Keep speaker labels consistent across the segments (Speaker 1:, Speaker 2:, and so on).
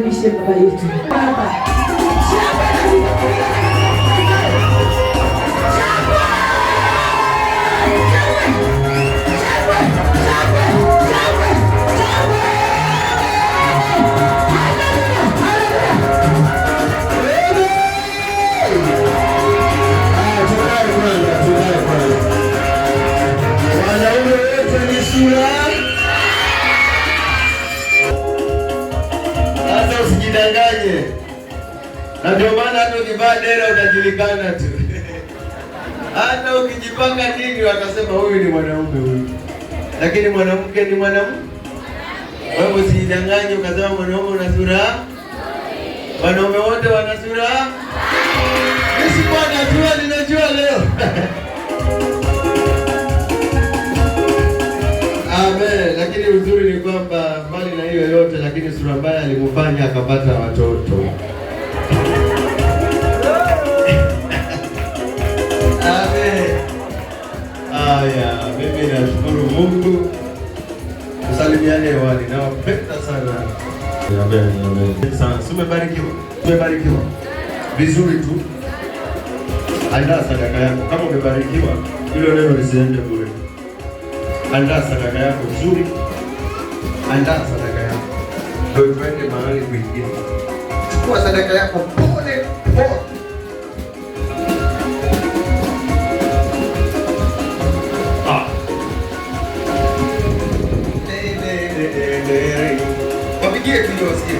Speaker 1: tumkaribishe baba yetu. Baba.
Speaker 2: Sasa usijidanganye. Na ndio maana hata ukivaa dera utajulikana tu. Hata ukijipanga nini watasema huyu ni mwanaume huyu. Lakini mwanamke ni mwanamke. Wewe usijidanganye ukasema mwanaume una sura. Wanaume wote wana sura. Sisi kwa najua ninajua leo. Amen. Lakini uzuri ni kwamba mbali na hiyo yote, lakini sura mbaya alimfanya akapata watoto. Amen. Aya, mimi nashukuru Mungu. Tusalimiane hewani. Nawapenda sana. Amen. Amen. Sana. Umebarikiwa. Umebarikiwa. Vizuri tu. Andaa sadaka yako. Kama umebarikiwa, hilo neno lisiende bure. Andaa sadaka yako nzuri. Andaa sadaka yako. Ndio tuende mahali kwingine. Chukua sadaka yako pole pole. Wapigie tu hiyo sikio.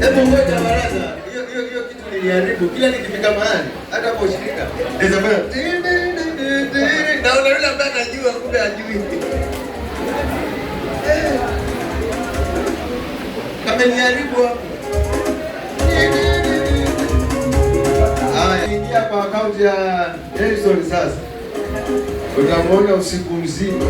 Speaker 2: Hebu ngoja baraza. Hiyo kitu niliharibu. Kila nikifika mahali hata kwa ushirika naweza fanya na yule ambaye anajua kumbe hajui. Kama niliharibu hapo. Ingia kwa akaunti ya Nelson sasa. Utamwona usiku mzima.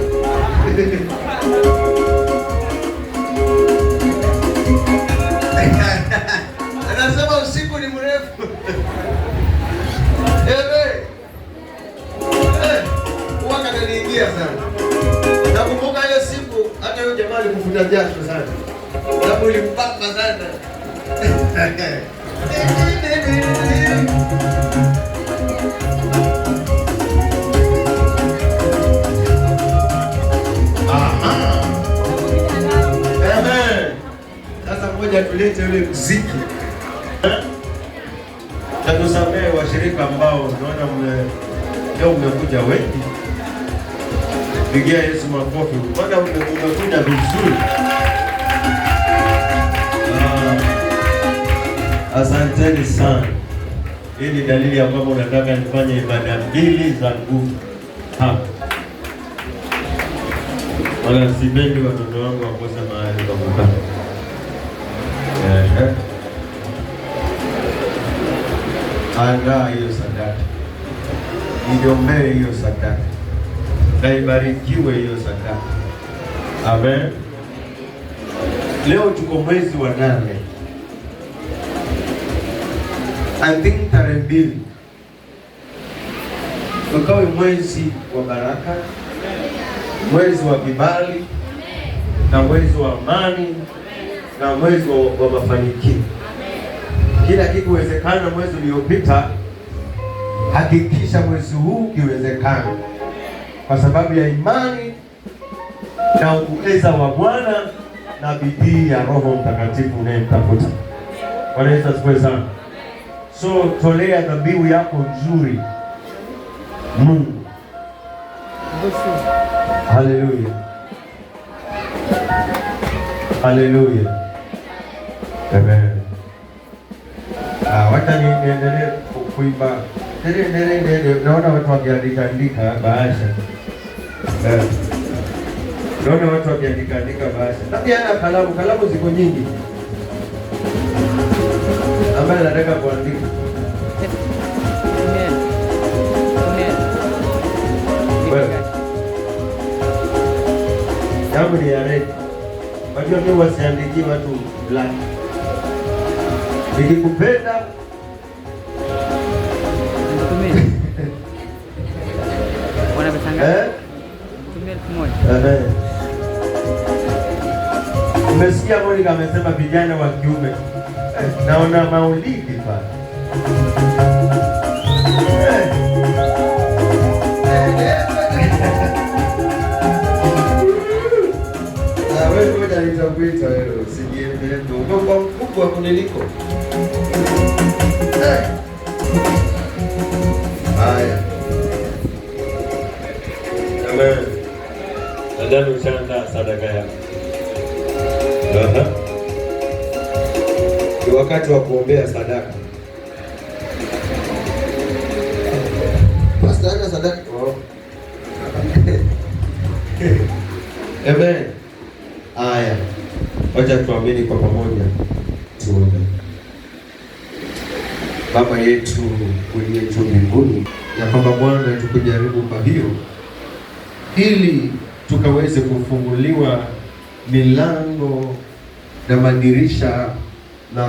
Speaker 2: Anasema usiku ni mrefu. Huwa kananiingia sana. Nakumbuka hiyo siku hata huyo jamaa alimfuta jasho sana. Sababu ilimpaka sana. Sasa mmoja tulete ule muziki. Na tusamehe washirika ambao unaona leo umekuja wengi. Pigia Yesu makofi. Mbona umekuja vizuri? Asanteni sana. Hii ni dalili ya kwamba unataka nifanye ibada mbili za nguvu hapa. Wala sipendi watoto wangu wakose mahali pa kukaa. Andaa hiyo sadaka. Niombee hiyo sadaka. Na ibarikiwe hiyo sadaka. Amen. Leo tuko mwezi wa 8. I think tarehe 2 ukawe mwezi wa baraka, mwezi wa kibali, na mwezi wa amani, na mwezi wa mafanikio. Kila kitu kiwezekana mwezi uliopita, hakikisha mwezi huu kiwezekana, kwa sababu ya imani na uweza wa Bwana na bidii ya Roho Mtakatifu unayemtafuta. Bwana Yesu asifiwe sana. So tolea dhabihu yako nzuri Mungu. Haleluya. Haleluya. Amen. Wacha niendelee kuimba. Naona watu wakiandika bahasha. Naona watu wakiandika bahasha. Tabiana kalamu ziko nyingi. Ambaye anataka kuandika. Yangu ni ya red. Wajua mimi wasiandiki watu black. Nikikupenda Amen. Umesikia Monica amesema vijana wa kiume. Naona maulidi pale. Wewe ngoja nitakuita wewe, usijiende ndo. Ngomba mkubwa kuniliko. Haya. Amen. Nadhani ushaandaa sadaka yako. Ni wakati wa kuombea sadaka. Pastor, sadaka. Amen. Aya. Wacha tuamini kwa pamoja. Tuombe. Baba yetu uliye juu mbinguni, ya kwamba Bwana tukujaribu kwa hiyo ili tukaweze kufunguliwa milango na madirisha na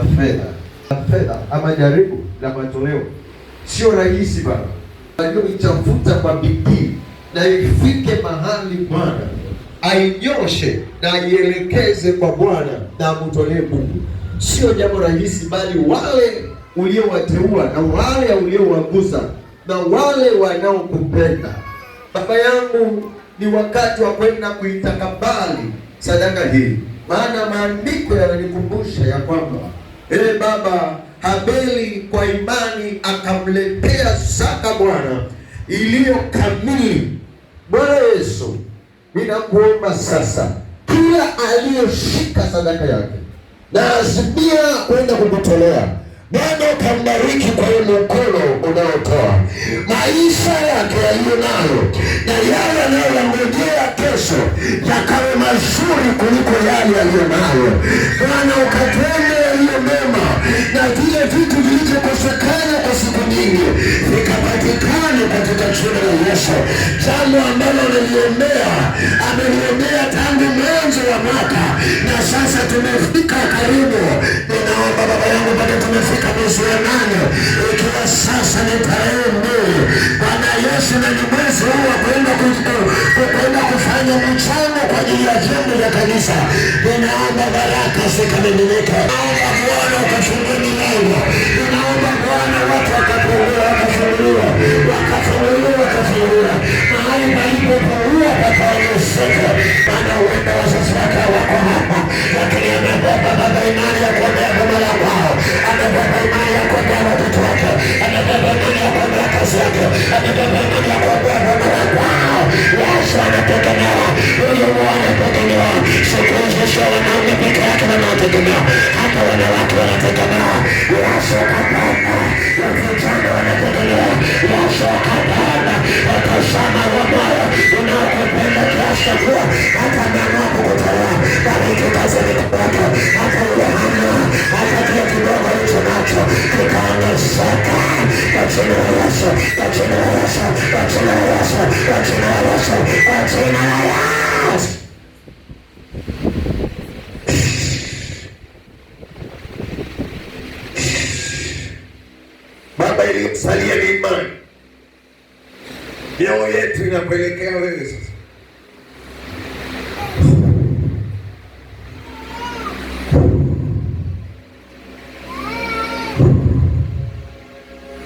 Speaker 2: fedha ama jaribu la matoleo. Sio rahisi Baba, aliyoitafuta kwa bidii na ifike mahali Bwana ainyoshe na aielekeze kwa Bwana na amutolee Mungu. Sio jambo rahisi, bali wale uliowateua na wale uliowagusa na wale wanaokupenda. Baba yangu, ni wakati wa kwenda kuitakabali sadaka hii, maana maandiko yananikumbusha ya kwamba Baba, Habeli kwa imani akamletea zaka Bwana iliyo kamili. Bwana Yesu, ninakuomba sasa, kila aliyoshika sadaka yake na azimia kwenda kukutolea Bwana, ukambariki kwa hiyo mkono unaotoa maisha yake yaliyo nayo na yale anayongojea kesho yakawe mazuri kuliko yale yaliyo nayo. Bwana, ukatende yaliyo mema na vile vitu vilivyokosekana kwa siku nyingi vikapatikane katika jina la Yesu. Jambo ambalo ameliombea tangu mwanzo wa mwaka na sasa tumefika karibu. Ninaomba Baba yangu mpaka tumefika mwezi wa 8, ikiwa sasa ni tarehe 2, Bwana Yesu, na ni mwezi huu wa kwenda kufanya mchango kwa ajili ya jengo la kanisa. Ninaomba baraka zikamiminika. Naomba Bwana ukafungua milango. Ninaomba Bwana watu wakafunguliwa. Mahali palipopungua pakaongezeka. Maana huenda wazazi wake wako hapa, lakini amebeba Baba imani ya kuombea boma la kwao, amebeba imani ya kuombea watoto wake, amebeba imani ya kuombea kazi yake, amebeba imani ya kuombea boma la kwao. Yesu anategemewa, huyu anategemewa. Siku hizi sio wanaume peke yake wanaotegemewa, hata wanawake wanategemewa. Yesu akapanda, vijana wanategemewa. Yesu akapanda, akasema wamoyo unaokupenda kiasi kuwa hata ameamua kukutolea. Bariki kazi mikono yako, hata ule hana, hata kile kidogo hicho nacho kikaongezeka kwa jina la Yesu, kwa jina la Yesu, kwa jina la Yesu, kwa jina la Yesu, kwa jina la Yesu. Baba, iliyosalia ni imani. Mioyo yetu inakuelekea wewe sasa.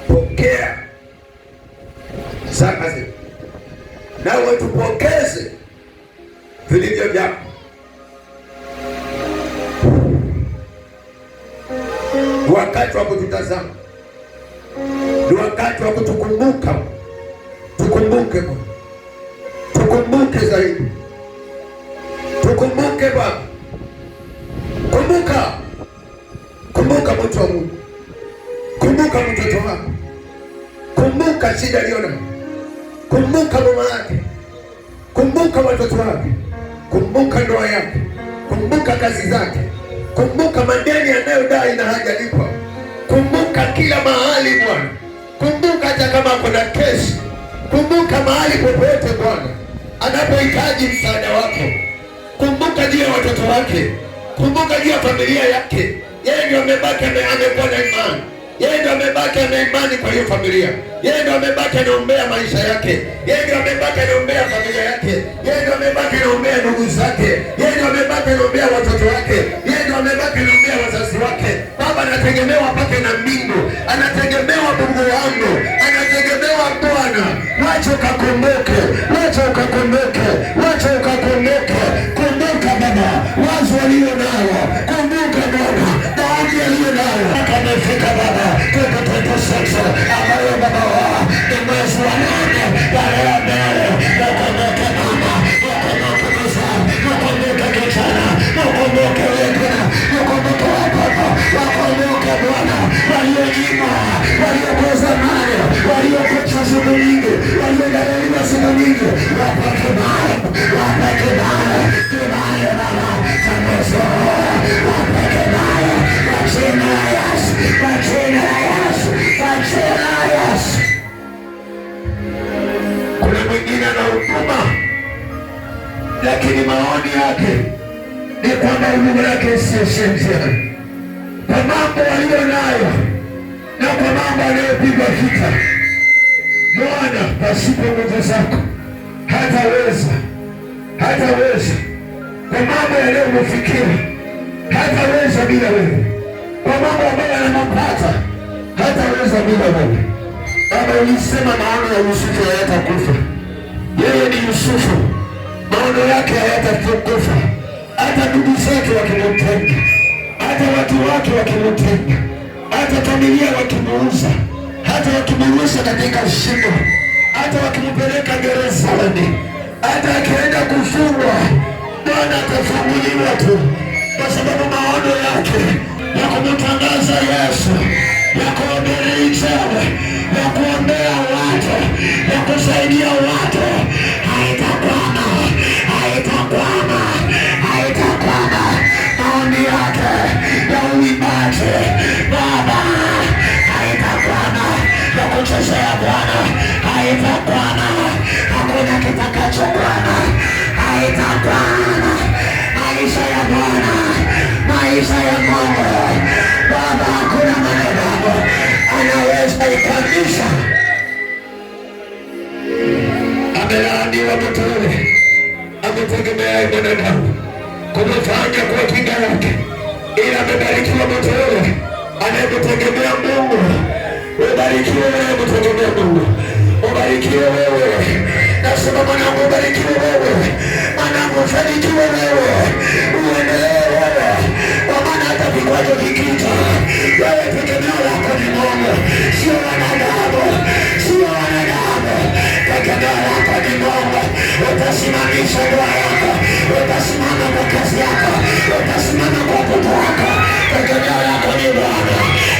Speaker 2: Pokea zaka zetu, nawe tupokeze vilivyo vyako. Ni wakati wa kututazama, ni wakati wa kutukumbuka. Tukumbuke Bwana, tukumbuke zaidi, tukumbuke Baba. Kumbuka mtu wa Mungu, kumbuka mtoto wako, kumbuka shida aliyonayo, kumbuka mama yake, kumbuka watoto wake, kumbuka ndoa yake, kumbuka kazi zake, kumbuka madeni anayodai na hajalipwa, kumbuka kila mahali Bwana, kumbuka hata kama kuna kesi. Kumbuka mahali popote Bwana anapohitaji msaada wako. Kumbuka juu ya watoto wake, kumbuka juu ya familia yake. Yeye ndio amebaki, amekuwa na imani. Yeye ndio amebaki ana imani kwa hiyo familia. Yeye ndio amebaki anaombea maisha yake. Yeye ndio amebaki anaombea familia yake. Yeye ndio amebaki anaombea ndugu zake. Yeye ndio amebaki anaombea watoto wake. Yeye ndio amebaki anaombea wazazi wake. Baba anategemewa pake na mbingu. Anategemewa Mungu wangu. Anategemewa Bwana. Wacha ukakumbuke. Wacha ukakumbuke. Wacha ukakumbuke. Kumbuka Baba wazo walio nao. Kumbuka Baba maombi yaliyo nao. Amefika Baba tuko sasa ambayo Baba ni mwezi wa 8 tarehe mbele. Nakumbuka mama, nakumbuka mzee, nakumbuka kijana, nakumbuka wengine, nakumbuka watoto, nakumbuka Bwana walionyima, waliokosa mali, waliokosa siku nyingi, waliodharauliwa siku nyingi, wapate mali, wapate mali, kibali Baba cha Yesu, wapate mali kwa jina la Yesu, kwa jina la Yesu, kwa jina la Yesu. Kuna mwingine ana huduma lakini maoni yake ni kwamba huduma yake isiyoshemshema kwa mambo aliyo nayo na kwa mambo anayopigwa vita. Bwana, pasipo nguvu zako hataweza kwa mambo yanayomfikia, hataweza bila wewe kwa mambo ambayo yanampata, hataweza bila wewe. Baba, ulisema maono ya Yusufu hayatakufa. Yeye ni Yusufu, maono yake hayatakufa. Hata ndugu zake wakimtenga, hata watu wake wakimtenga, hata familia wakimuuza, hata wakimuuza katika shimo, hata wakimpeleka gerezani, hata akienda kufungwa, Bwana atafunguliwa tu, kwa sababu maono yake ya kumtangaza Yesu, ya kuombea Injili, ya kuombea watu, ya kusaidia watu haitakwama. Maombi yake ya uimbaji Baba haitakwama, ya kuchezea Bwana haitakwama. Hakuna kitakachokwama, haitakwama. Maisha ya Bwana, maisha ya Mungu Baba, hakuna mwanadamu anaweza ikamisha. Amelaaniwa mtu yule ametegemea mwanadamu kumfanya kwa kinga yake, ila amebarikiwa mtu yule anayemtegemea Mungu. Ubarikiwe wewe mtegemea Mungu, ubarikiwe wewe. Nasema mwanangu, ubarikiwe wewe mwanangu, ufanikiwe wewe, uendelee wewe, kwa maana hata vikwazo vikija, wewe tegemeo lako ni Mungu, sio wanadamu, sio wanadamu. Tegemeo lako ni Mungu. Utasimamisha ndoa yako, utasimama kwa kazi yako, utasimama kwa watoto wako. Tegemeo lako ni Bwana.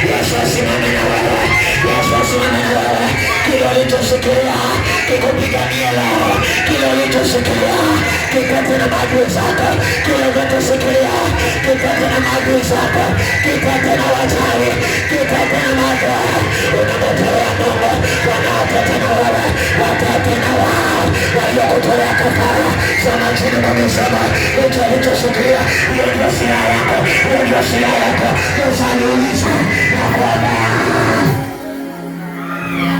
Speaker 2: Yesu asimame na wewe, Yesu asimame na wewe. Kile ulichosikia kikupigania leo, kile ulichosikia kikate na maadui zako, kile ulichosikia kikate na maadui zako, kikate na wachawi, kikate na maadui. Unamtolea Mungu wanaopata na wewe, watate na wao waliokutolea kafara za majini mamesema. Hicho ulichosikia, hiyo ndio silaha yako, hiyo ndio silaha yako. Usaliuliza na Bwana,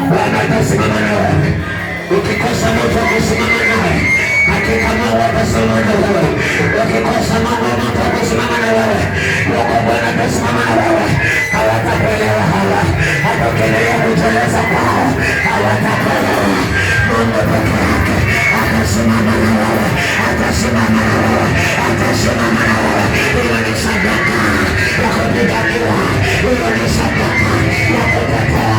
Speaker 2: Bwana atasimama nawe. Ukikosa moto kusimama nawe, hakika Mungu atasimama na wewe. Ukikosa mambo moto kusimama na wewe, Bwana atasimama na wewe. Hawatakuelewa hawa, hata ukiendelea kuteleza kwao hawatakuelewa. Mungu peke yake atasimama na wewe, atasimama na wewe, atasimama na wewe. Hiyo ni sadaka ya kupiganiwa, hiyo ni sadaka ya kutetea,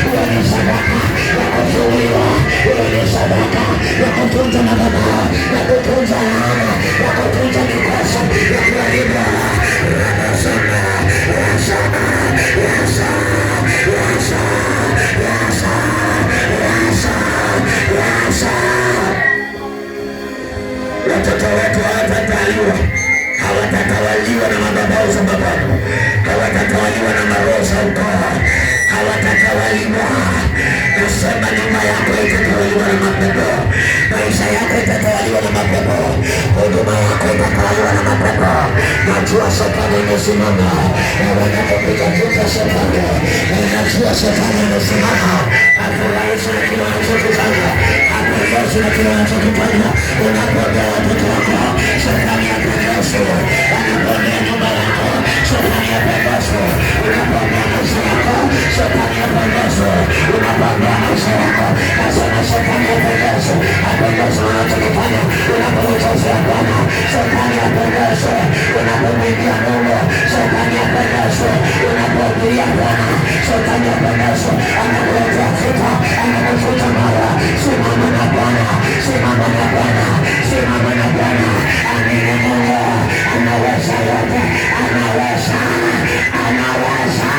Speaker 2: hiyo ni sadaka ya kuzuiwa, hiyo ni sadaka ya kutunza madhabahu, ya kutunza laana, ya kutunza mikosi, ya kuharibu. Watoto wetu hawatatawaliwa na madhabahu za mababu, hawatatawaliwa na maroho za ukoo, hawatatawaliwa. Nasema nyumba yako itatawaliwa na mapepo, maisha yako itatawaliwa na mapepo, huduma yako itatawaliwa na mapepo.
Speaker 3: najua shetani imesimama, wanapopita vita shetani, najua shetani imesimama, afurahishi na kile unachokifanya, apendezi na kile unachokifanya, unapondea watoto wako, shetani apendezi, anapondea nyumba yako, shetani apendezi, unapondea maisha yako, shetani apendezi, unapondea maisha yako, nasema shetani apendezi, apendezi unachokifanya, unapomchezea Bwana, shetani apendezi, unapomwingia Mungu, shetani apendezi, unapoingia Bwana, shetani apendezi, anakuletea vita, anakufuta mara, simama na Bwana, simama na Bwana, simama na Bwana, amini Mungu, anaweza yote, anaweza, anaweza.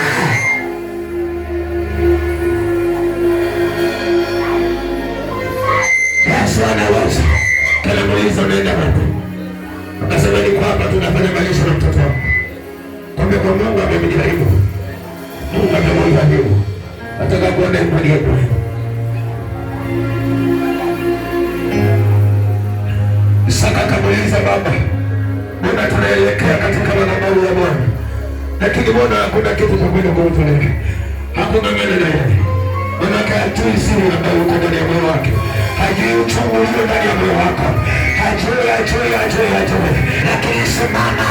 Speaker 3: Yesu anaweza. Kila muuliza unaenda wapi? Akasema niko hapa tunafanya malisho na mtoto wako. Kumbe kwa Mungu amemjaribu. Mungu amemjaribu. Nataka kuona imani yako. Isaka akamuuliza baba, mbona tunaelekea katika madhabahu ya Bwana? Lakini mbona hakuna kitu cha kwenda kumtolea? Hakuna ngene na yeye. Manake hajui siri ambayo uko ndani ya moyo wake. Hajui uchungu ulio ndani ya moyo wako. Hajui. Lakini simama.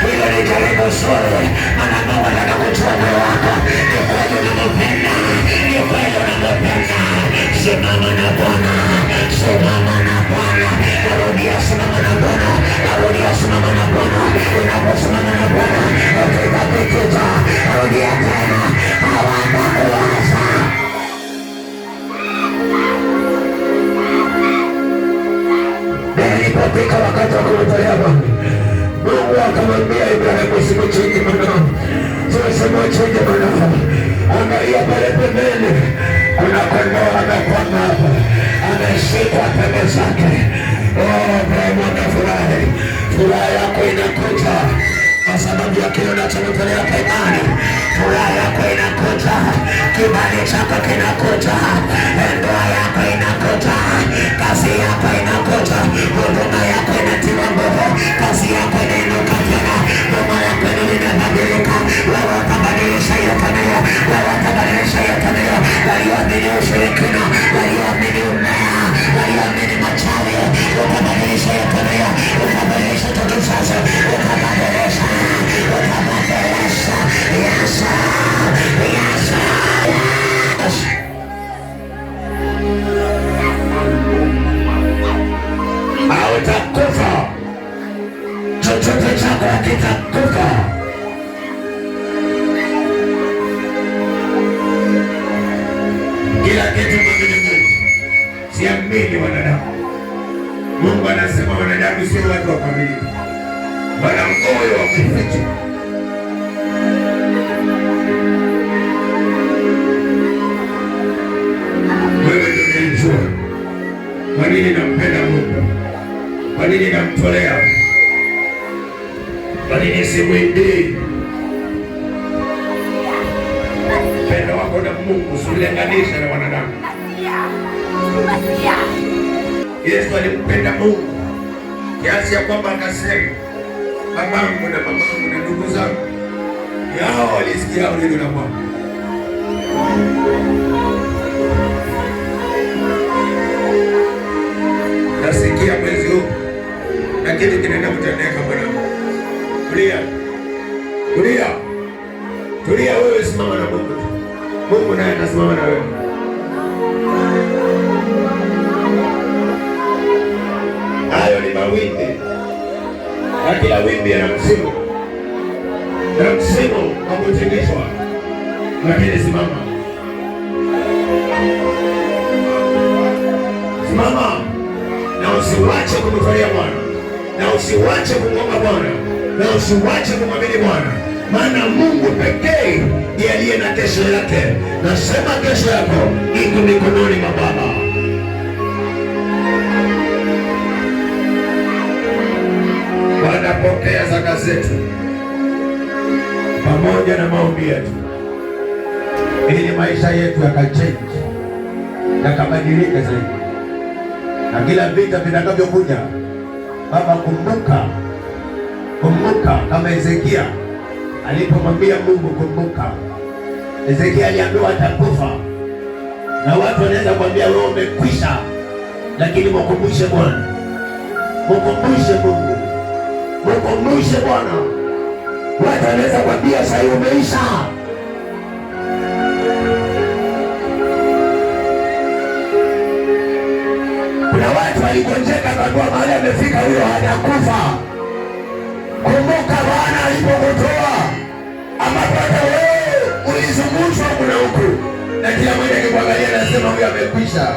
Speaker 3: Hilo ni jaribu zuri. Maana Mungu anataka kujua moyo wako. Ni kweli unamupenda. Ni kweli unamupenda. Simama na Bwana. Simama na Bwana. Narudia simama na Bwana. Narudia simama na Bwana. Unaposimama na Bwana. Ukikapikita. Narudia tena. Hawatakuwaza. Ilipofika wakati wa kumtolea Bwana, Mungu akamwambia Ibrahimu, usimchinje mwanao, usimchinje mwanao. Angalia pale pembeni, kuna kondoo amekwama hapa, ameshikwa pembe zake. Ibrahimu akafurahi. Furaha yako inakuja kwa sababu ya kile unachomtolea kwa imani. Furaha yako inakuja, kibali chako kinakuja, ndoa yako inakuja, kazi yako inakuja, huduma yako inatiwa nguvu, kazi yako inainuka tena, huduma yako inabadilika. Wewe utabadilisha yote nayo, wewe utabadilisha yote nayo. Walioamini ushirikina, walioamini umea, walioamini machawi, utabadilisha yote nayo, utabadilisha toto sasa, utabadilisha. Hautakufa, chochote chako hakitakufa. Kila kitu mwamini Mungu, siamini wanadamu. Mungu anasema wanadamu sio watu wa kuaminiwa, wana moyo wa kuficha. Wewe ndio unajua kwa nini nampenda Mungu, kwa nini namtolea, kwa nini simwimbii. Upendo wako na Mungu usilinganisha na wanadamu. Yesu alimpenda Mungu kiasi ya kwamba akasema, babangu na mamangu na ndugu zangu yao walisikia neno la Bwana. Nasikia mwezi huu na kitu kinaenda kutendeka mwanangu. Tulia wewe, simama na Mungu. Mungu naye atasimama na wewe. Hayo ni mawimbi, na kila wimbi yana msimu, wa kutingishwa. Lakini simama na usiwache kumtolea Bwana, na usiwache kumwomba Bwana, na usiwache kumwamini Bwana, maana Mungu pekee ndiye aliye na kesho yake. Nasema kesho yako iko mikononi mwa Baba. Bwana, pokea zaka zetu pamoja na maombi yetu, ili maisha yetu yakachange, yakabadilika zaidi, na kila vita vitakavyokuja Baba, kumbuka Kumbuka kama Hezekia alipomwambia Mungu kumbuka. Hezekia aliambiwa atakufa, na watu wanaweza kuambia wewe umekwisha, lakini mkumbushe Bwana, mkumbushe Mungu, mkumbushe Bwana. Watu wanaweza kuambia sasa umeisha. Kuna watu waligonjeka kwa mahali amefika huyo anakufa. Kumbuka Bwana alipokutoa, ambapo hata wewe ulizungushwa kuna huku, na kila mmoja akikuangalia anasema huyu amekwisha,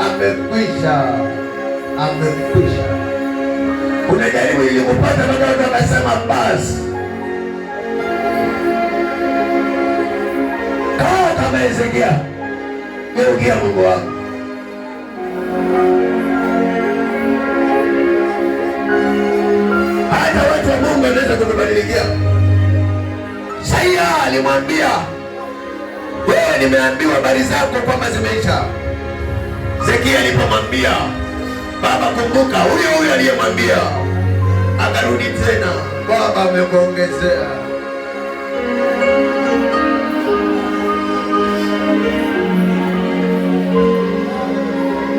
Speaker 3: amekwisha, amekwisha. Unajaribu ili kupata watu wakasema basi. Kama Hezekia, geukia Mungu wako. Hata watu wa Mungu wanaweza kukubadilikia. Isaia alimwambia, wewe nimeambiwa habari zako kwamba zimeisha. Hezekia alipomwambia, Baba kumbuka, huyo aliyemwambia akarudi tena, Baba amekuongezea.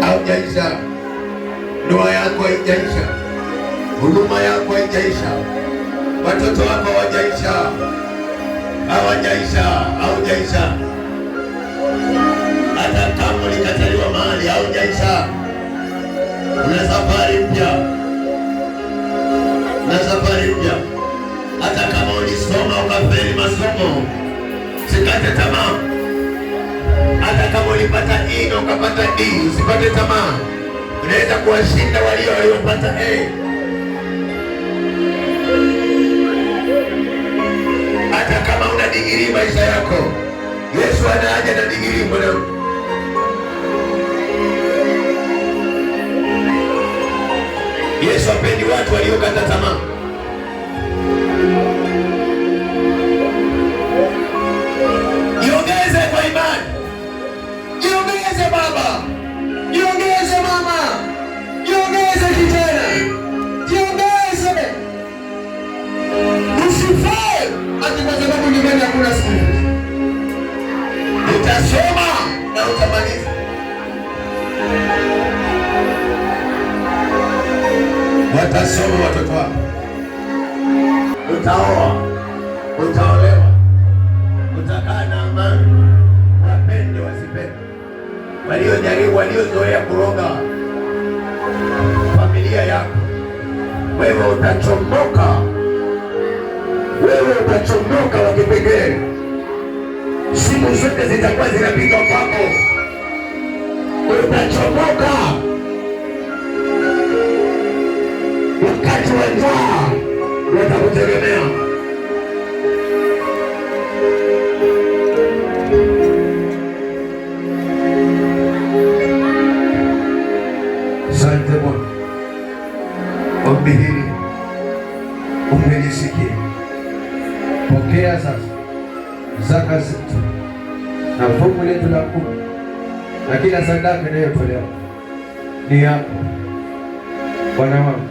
Speaker 3: Haujaisha, ndoa yako haijaisha, huduma yako haijaisha, watoto wako hawajaisha, haujaisha. Hata kama ulikataliwa mahali, haujaisha. Una safari mpya, hata kama ulisoma ukafeli masomo, usikate tamaa. Hata kama ulipata E na ukapata D, usipate tamaa. Unaweza kuwashinda waliopata A. Hata kama una digrii maisha yako, Yesu anaja na digrii mwanangu. Yesu hapendi watu waliokata tamaa. Jiongeze kwa imani. Jiongeze baba. Jiongeze mama. Jiongeze kijana. Jiongeze. Usifae ati kwa sababu nyumbani hakuna siku. Utasoma na utamaliza. Watasoma watoto wako. Utaoa. Utaolewa. Utakaa na amani. Wapende wasipende. Waliojaribu, waliozoea kuroga familia yako, wewe utachomoka. Wewe utachomoka wa kipekee. Simu zote zitakuwa zinapigwa kwako. Utachomoka. Wakati wa njaa watakutegemea. Asante Bwana, ombi hili umelisikia. Pokea sasa zaka zetu na fungu letu la 10 na kila sadaka inayotolewa ni yako Bwana wangu,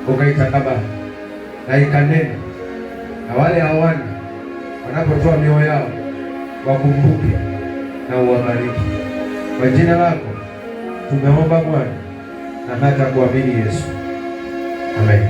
Speaker 3: ukaitakabali na ikanene, na wale hawana wanapotoa mioyo yao wakumbuke na uwabariki. Kwa jina lako tumeomba Bwana, na hata kuamini Yesu. Amen.